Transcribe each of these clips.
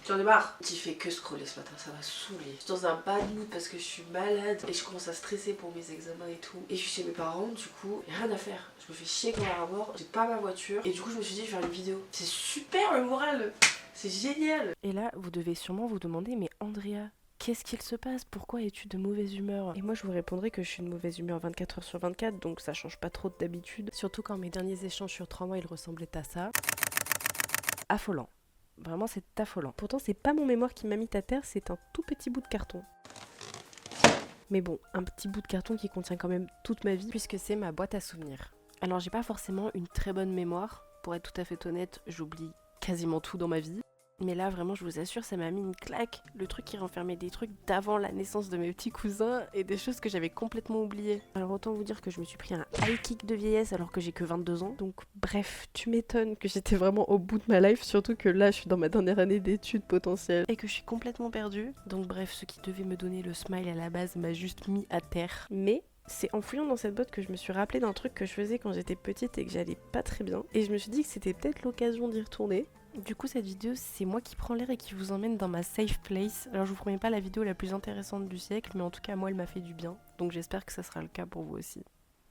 J'en ai marre. J'ai fait que scroller ce matin, ça m'a saoulée. Je suis dans un bad mood parce que je suis malade et je commence à stresser pour mes examens et tout. Et je suis chez mes parents, du coup, y'a rien à faire. Je me fais chier comme un mort, j'ai pas ma voiture. Et du coup, je me suis dit, je vais faire une vidéo. C'est super le moral, c'est génial. Et là, vous devez sûrement vous demander, mais Andrea, qu'est-ce qu'il se passe? Pourquoi es-tu de mauvaise humeur? Et moi, je vous répondrai que je suis de mauvaise humeur 24 heures sur 24, donc ça change pas trop d'habitude. Surtout quand mes derniers échanges sur 3 mois, ils ressemblaient à ça. Affolant. Vraiment, c'est affolant. Pourtant, c'est pas mon mémoire qui m'a mis à terre, c'est un tout petit bout de carton. Mais bon, un petit bout de carton qui contient quand même toute ma vie, puisque c'est ma boîte à souvenirs. Alors, j'ai pas forcément une très bonne mémoire. Pour être tout à fait honnête, j'oublie quasiment tout dans ma vie. Mais là, vraiment, je vous assure, ça m'a mis une claque. Le truc qui renfermait des trucs d'avant la naissance de mes petits cousins et des choses que j'avais complètement oubliées. Alors autant vous dire que je me suis pris un high kick de vieillesse alors que j'ai que 22 ans. Donc bref, tu m'étonnes que j'étais vraiment au bout de ma life, surtout que là, je suis dans ma dernière année d'études potentielles et que je suis complètement perdue. Donc bref, ce qui devait me donner le smile à la base m'a juste mis à terre. Mais c'est en fouillant dans cette boîte que je me suis rappelé d'un truc que je faisais quand j'étais petite et que j'allais pas très bien. Et je me suis dit que c'était peut-être l'occasion d'y retourner. Du coup, cette vidéo, c'est moi qui prends l'air et qui vous emmène dans ma safe place. Alors, je vous promets pas la vidéo la plus intéressante du siècle, mais en tout cas, moi, elle m'a fait du bien. Donc, j'espère que ça sera le cas pour vous aussi.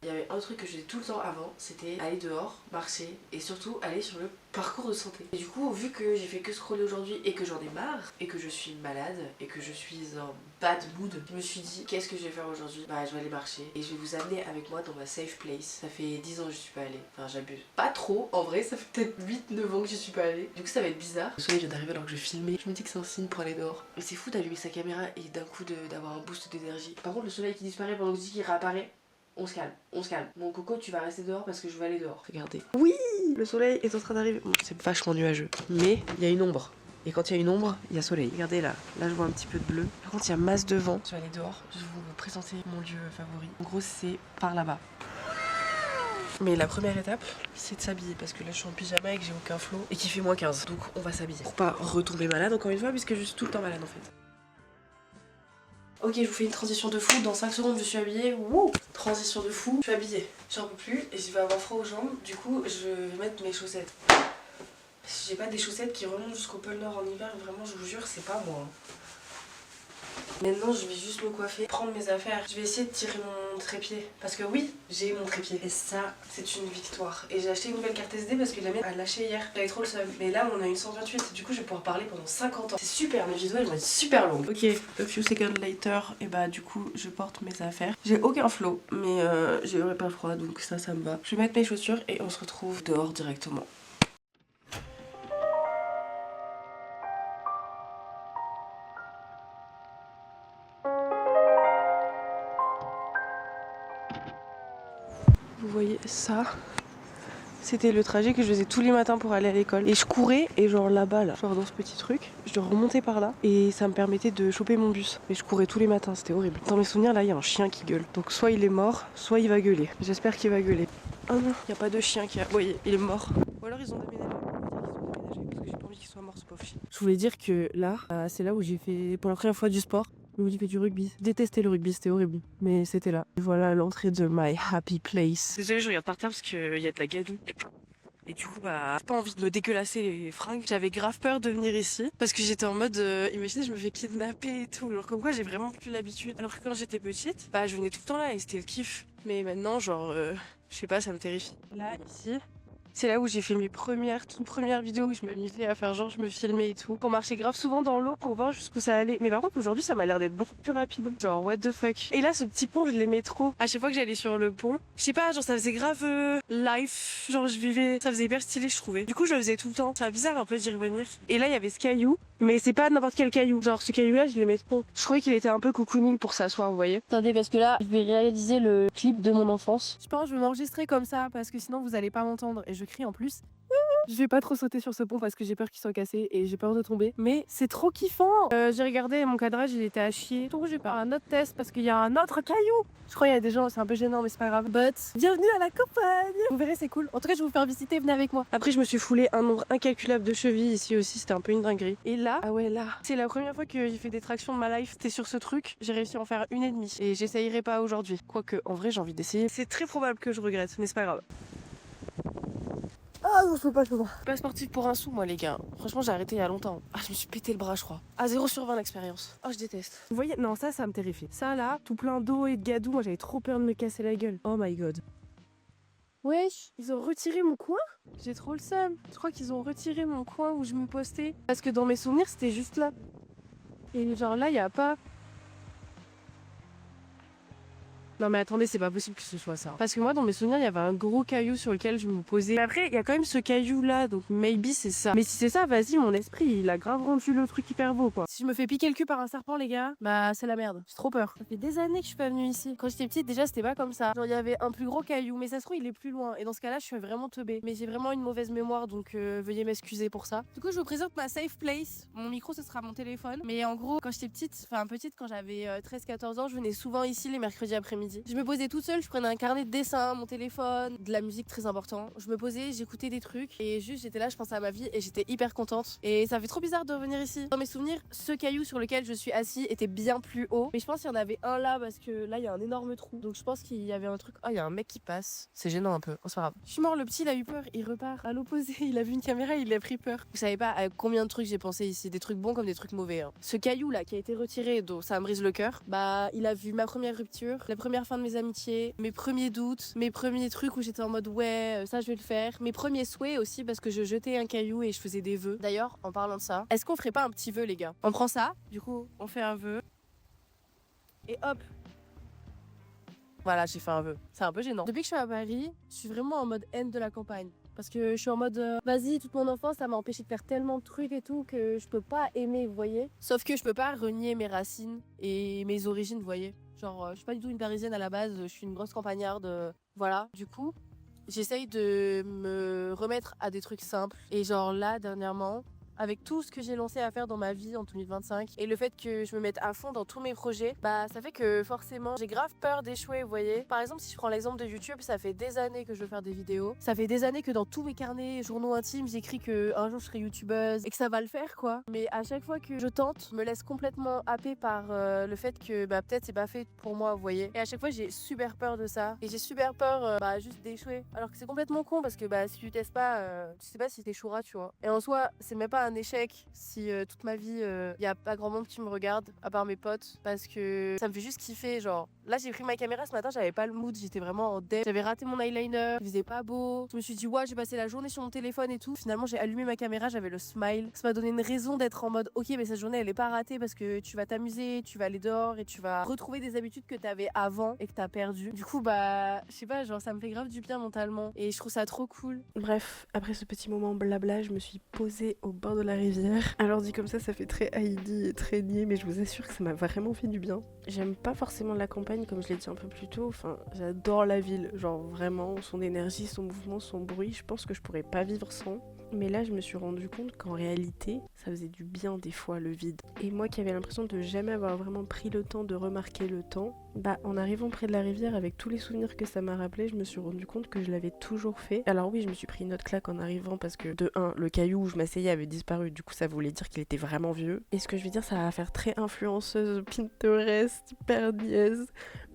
Il y avait un truc que je faisais tout le temps avant, c'était aller dehors, marcher et surtout aller sur le parcours de santé. Et du coup, vu que j'ai fait que scroller aujourd'hui et que j'en ai marre et que je suis malade et que je suis en bad mood, je me suis dit qu'est-ce que je vais faire aujourd'hui? Bah, je vais aller marcher et je vais vous amener avec moi dans ma safe place. Ça fait 10 ans que je suis pas allée, enfin j'abuse. Pas trop, en vrai, ça fait peut-être 8-9 ans que je suis pas allée. Du coup, ça va être bizarre. Le soleil vient d'arriver alors que je filmais. Je me dis que c'est un signe pour aller dehors. Mais c'est fou d'allumer sa caméra et d'un coup d'avoir un boost d'énergie. Par contre, le soleil qui disparaît pendant que je dis qu'il réapparaît. On se calme, on se calme. Mon coco, tu vas rester dehors parce que je vais aller dehors. Regardez. Oui, le soleil est en train d'arriver. Bon, c'est vachement nuageux. Mais il y a une ombre. Et quand il y a une ombre, il y a soleil. Regardez là. Là, je vois un petit peu de bleu. Par contre, il y a masse de vent. Je vais aller dehors. Je vais vous présenter mon lieu favori. En gros, c'est par là-bas. Mais la première étape, c'est de s'habiller parce que là je suis en pyjama et que j'ai aucun flow et qu'il fait moins 15. Donc on va s'habiller. Pour pas retomber malade encore une fois, puisque je suis tout le temps malade en fait. Ok, je vous fais une transition de fou, dans 5 secondes je suis habillée, wouh! Transition de fou, je suis habillée, j'en peux plus et je vais avoir froid aux jambes, du coup je vais mettre mes chaussettes. Si j'ai pas des chaussettes qui remontent jusqu'au pôle Nord en hiver, vraiment je vous jure, c'est pas moi. Maintenant je vais juste me coiffer, prendre mes affaires, je vais essayer de tirer mon trépied. Parce que oui, j'ai mon trépied. Et ça, c'est une victoire. Et j'ai acheté une nouvelle carte SD parce que la mienne a lâché hier. J'avais trop le seum. Mais là, on a une 128. Du coup, je vais pouvoir parler pendant 50 ans. C'est super, mes vidéos elles vont être super longues. Ok, a few seconds later, et bah du coup, je porte mes affaires. J'ai aucun flow, mais j'aurais pas froid, donc ça me va. Je vais mettre mes chaussures et on se retrouve dehors directement. Vous voyez ça? C'était le trajet que je faisais tous les matins pour aller à l'école. Et je courais et genre là-bas, là, genre dans ce petit truc, je remontais par là et ça me permettait de choper mon bus. Mais je courais tous les matins, c'était horrible. Dans mes souvenirs, là, il y a un chien qui gueule. Donc soit il est mort, soit il va gueuler. J'espère qu'il va gueuler. Ah non, il n'y a pas de chien qui a... Oui, il est mort. Ou alors ils ont déménagé. Parce que j'ai pas envie qu'il soit mort, ce pauvre chien. Je voulais dire que là, c'est là où j'ai fait pour la première fois du sport. Où j'ai fait du rugby. Je détestais le rugby, c'était horrible. Mais c'était là. Et voilà l'entrée de my happy place. Désolée, je regarde par terre parce qu'il y a de la gadoue. Et du coup, bah, j'ai pas envie de me dégueulasser les fringues. J'avais grave peur de venir ici. Parce que j'étais en mode, imaginez, je me fais kidnapper et tout. Alors comme quoi, j'ai vraiment plus l'habitude. Alors que quand j'étais petite, bah, je venais tout le temps là et c'était le kiff. Mais maintenant, genre, je sais pas, ça me terrifie. Là, ici... C'est là où j'ai fait mes toutes premières vidéos où je m'amusais à faire genre je me filmais et tout. Pour marcher grave souvent dans l'eau pour voir jusqu'où ça allait. Mais par contre aujourd'hui ça m'a l'air d'être beaucoup plus rapide. Genre what the fuck. Et là ce petit pont je l'aimais trop. À chaque fois que j'allais sur le pont, je sais pas, genre ça faisait grave life. Genre je vivais, ça faisait hyper stylé je trouvais. Du coup je le faisais tout le temps. C'est bizarre un peu d'y revenir. Et là il y avait ce caillou. Mais c'est pas n'importe quel caillou. Genre ce caillou là je l'aimais trop. Je trouvais qu'il était un peu cocooning pour s'asseoir vous voyez. Attendez, parce que là, je vais réaliser le clip de mon enfance. Je pense que je vais m'enregistrer comme ça parce que sinon vous allez pas m'entendre et je crie en plus. Je vais pas trop sauter sur ce pont parce que j'ai peur qu'il soit cassé et j'ai peur de tomber. Mais c'est trop kiffant. J'ai regardé mon cadrage, il était à chier. Donc j'ai pas un autre test parce qu'il y a un autre caillou. Je crois qu'il y a des gens, c'est un peu gênant mais c'est pas grave. But bienvenue à la campagne. Vous verrez c'est cool. En tout cas je vais vous faire visiter, venez avec moi. Après je me suis foulé un nombre incalculable de chevilles ici aussi, c'était un peu une dinguerie. Et là, ah ouais là, c'est la première fois que j'ai fait des tractions de ma life. C'était sur ce truc, j'ai réussi à en faire 1,5. Et j'essayerai pas aujourd'hui. Quoique en vrai j'ai envie d'essayer. C'est très probable que je regrette mais c'est pas grave. Ah non, je peux pas. Pas sportif pour un sou, moi, les gars. Franchement, j'ai arrêté il y a longtemps. Ah, je me suis pété le bras, je crois. Ah, 0/20 l'expérience. Oh, je déteste. Vous voyez, non, ça me terrifie. Ça, là, tout plein d'eau et de gadou, moi, j'avais trop peur de me casser la gueule. Oh my god. Wesh, ils ont retiré mon coin? J'ai trop le seum. Je crois qu'ils ont retiré mon coin où je me postais. Parce que dans mes souvenirs, c'était juste là. Et genre là, il y a pas... Non mais attendez, c'est pas possible que ce soit ça. Parce que moi, dans mes souvenirs, il y avait un gros caillou sur lequel je me posais. Mais après, il y a quand même ce caillou là, donc maybe c'est ça. Mais si c'est ça, vas-y, mon esprit, il a grave rendu le truc hyper beau quoi. Si je me fais piquer le cul par un serpent, les gars, bah c'est la merde. J'ai trop peur. Ça fait des années que je suis pas venue ici. Quand j'étais petite, déjà, c'était pas comme ça. Genre, il y avait un plus gros caillou, mais ça se trouve, il est plus loin. Et dans ce cas-là, je suis vraiment teubée. Mais j'ai vraiment une mauvaise mémoire, donc veuillez m'excuser pour ça. Du coup, je vous présente ma safe place. Mon micro, ce sera mon téléphone. Mais en gros, quand j'étais petite, quand j'avais 13-14 ans, je venais souvent ici les mercredis après-midi. Je me posais toute seule, je prenais un carnet de dessin, mon téléphone, de la musique très important. Je me posais, j'écoutais des trucs et juste j'étais là, je pensais à ma vie et j'étais hyper contente. Et ça fait trop bizarre de revenir ici. Dans mes souvenirs, ce caillou sur lequel je suis assis était bien plus haut. Mais je pense qu'il y en avait un là parce que là il y a un énorme trou. Donc je pense qu'il y avait un truc. Ah, il y a un mec qui passe. C'est gênant un peu. Oh, c'est pas grave. Je suis mort, le petit il a eu peur, il repart à l'opposé. Il a vu une caméra, il a pris peur. Vous savez pas à combien de trucs j'ai pensé ici, des trucs bons comme des trucs mauvais. Hein. Ce caillou là qui a été retiré, donc ça me brise le cœur. Bah, il a vu ma première rupture, la première fin de mes amitiés, mes premiers doutes, mes premiers trucs où j'étais en mode ouais, ça je vais le faire. Mes premiers souhaits aussi parce que je jetais un caillou et je faisais des vœux. D'ailleurs, en parlant de ça, est-ce qu'on ferait pas un petit vœu les gars? On prend ça, du coup, on fait un vœu. Et hop. Voilà, j'ai fait un vœu. C'est un peu gênant. Depuis que je suis à Paris, je suis vraiment en mode haine de la campagne. Parce que je suis en mode vas-y, toute mon enfance, ça m'a empêché de faire tellement de trucs et tout que je peux pas aimer, vous voyez. Sauf que je peux pas renier mes racines et mes origines, vous voyez. Genre, je suis pas du tout une parisienne à la base, je suis une grosse campagnarde. Voilà, du coup, j'essaye de me remettre à des trucs simples. Et genre là, dernièrement, avec tout ce que j'ai lancé à faire dans ma vie en 2025 et le fait que je me mette à fond dans tous mes projets, bah ça fait que forcément j'ai grave peur d'échouer, vous voyez. Par exemple, si je prends l'exemple de YouTube, ça fait des années que je veux faire des vidéos. Ça fait des années que dans tous mes carnets, journaux intimes, j'écris que un jour je serai youtubeuse et que ça va le faire quoi. Mais à chaque fois que je tente, je me laisse complètement happer par le fait que bah peut-être c'est pas fait pour moi, vous voyez. Et à chaque fois j'ai super peur de ça et j'ai super peur bah juste d'échouer. Alors que c'est complètement con parce que bah si tu testes pas, tu sais pas si t'échoueras, tu vois. Et en soi, c'est même pas un échec si toute ma vie y a pas grand monde qui me regarde à part mes potes parce que ça me fait juste kiffer. Genre là j'ai pris ma caméra ce matin, j'avais pas le mood, j'étais vraiment en dep, j'avais raté mon eyeliner, il faisait pas beau, je me suis dit ouais, j'ai passé la journée sur mon téléphone et tout. Finalement j'ai allumé ma caméra, j'avais le smile, ça m'a donné une raison d'être en mode ok, mais cette journée elle est pas ratée parce que tu vas t'amuser, tu vas aller dehors et tu vas retrouver des habitudes que t'avais avant et que t'as perdu. Du coup bah je sais pas, genre ça me fait grave du bien mentalement et je trouve ça trop cool. Bref, après ce petit moment blabla, je me suis posée au bord de la rivière. Alors dit comme ça fait très Heidi et très niais, mais je vous assure que ça m'a vraiment fait du bien. J'aime pas forcément la campagne comme je l'ai dit un peu plus tôt, enfin j'adore la ville, genre vraiment son énergie, son mouvement, son bruit, je pense que je pourrais pas vivre sans. Mais là je me suis rendu compte qu'en réalité ça faisait du bien des fois le vide. Et moi qui avais l'impression de jamais avoir vraiment pris le temps de remarquer le temps, bah en arrivant près de la rivière avec tous les souvenirs que ça m'a rappelé, je me suis rendu compte que je l'avais toujours fait. Alors oui, je me suis pris une autre claque en arrivant parce que de 1, le caillou où je m'asseyais avait disparu, du coup ça voulait dire qu'il était vraiment vieux. Et ce que je vais dire, ça va faire très influenceuse, Pinterest, hyper niaise,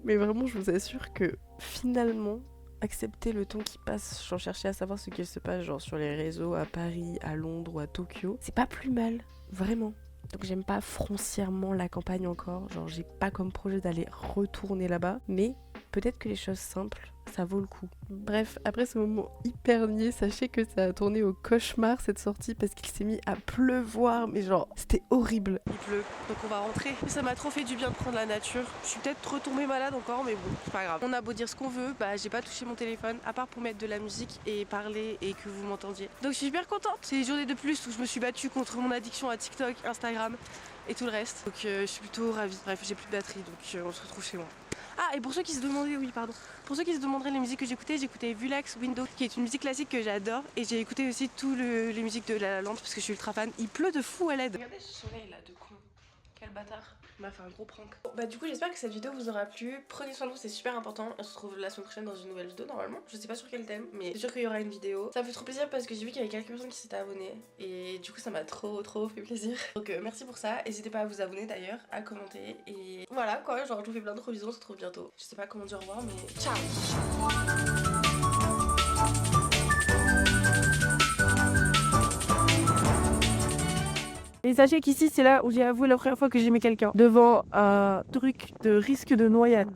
mais vraiment je vous assure que finalement accepter le temps qui passe, j'en cherchais à savoir ce qu'il se passe genre sur les réseaux à Paris, à Londres ou à Tokyo, c'est pas plus mal, vraiment. Donc j'aime pas foncièrement la campagne encore, genre j'ai pas comme projet d'aller retourner là-bas, mais peut-être que les choses simples, ça vaut le coup. Bref, après ce moment hyper niais, sachez que ça a tourné au cauchemar cette sortie parce qu'il s'est mis à pleuvoir, mais genre c'était horrible. Il pleut, donc on va rentrer. Et ça m'a trop fait du bien de prendre la nature. Je suis peut-être retombée malade encore, mais bon, c'est pas grave. On a beau dire ce qu'on veut, bah j'ai pas touché mon téléphone, à part pour mettre de la musique et parler et que vous m'entendiez. Donc je suis super contente. C'est une journée de plus où je me suis battue contre mon addiction à TikTok, Instagram et tout le reste. Donc je suis plutôt ravie. Bref, j'ai plus de batterie, donc on se retrouve chez moi. Ah, et pour ceux qui se demandaient, pour ceux qui se demanderaient les musiques que j'écoutais Vulax Window, qui est une musique classique que j'adore, et j'ai écouté aussi tous les musiques de La La Land parce que je suis ultra fan. Il pleut de fou à l'aide. Regardez ce soleil là de con, quel bâtard. Il m'a fait un gros prank. Bon, bah du coup j'espère que cette vidéo vous aura plu. Prenez soin de vous, c'est super important. On se retrouve la semaine prochaine dans une nouvelle vidéo normalement. Je sais pas sur quel thème, mais c'est sûr qu'il y aura une vidéo. Ça me fait trop plaisir parce que j'ai vu qu'il y avait quelques personnes qui s'étaient abonnées et du coup ça m'a trop fait plaisir. Donc merci pour ça. N'hésitez pas à vous abonner d'ailleurs, à commenter et voilà quoi. Genre je vous fais plein de gros bisous, on se retrouve bientôt. Je sais pas comment dire au revoir mais ciao. Et sachez qu'ici, c'est là où j'ai avoué la première fois que j'aimais quelqu'un. Devant un truc de risque de noyade.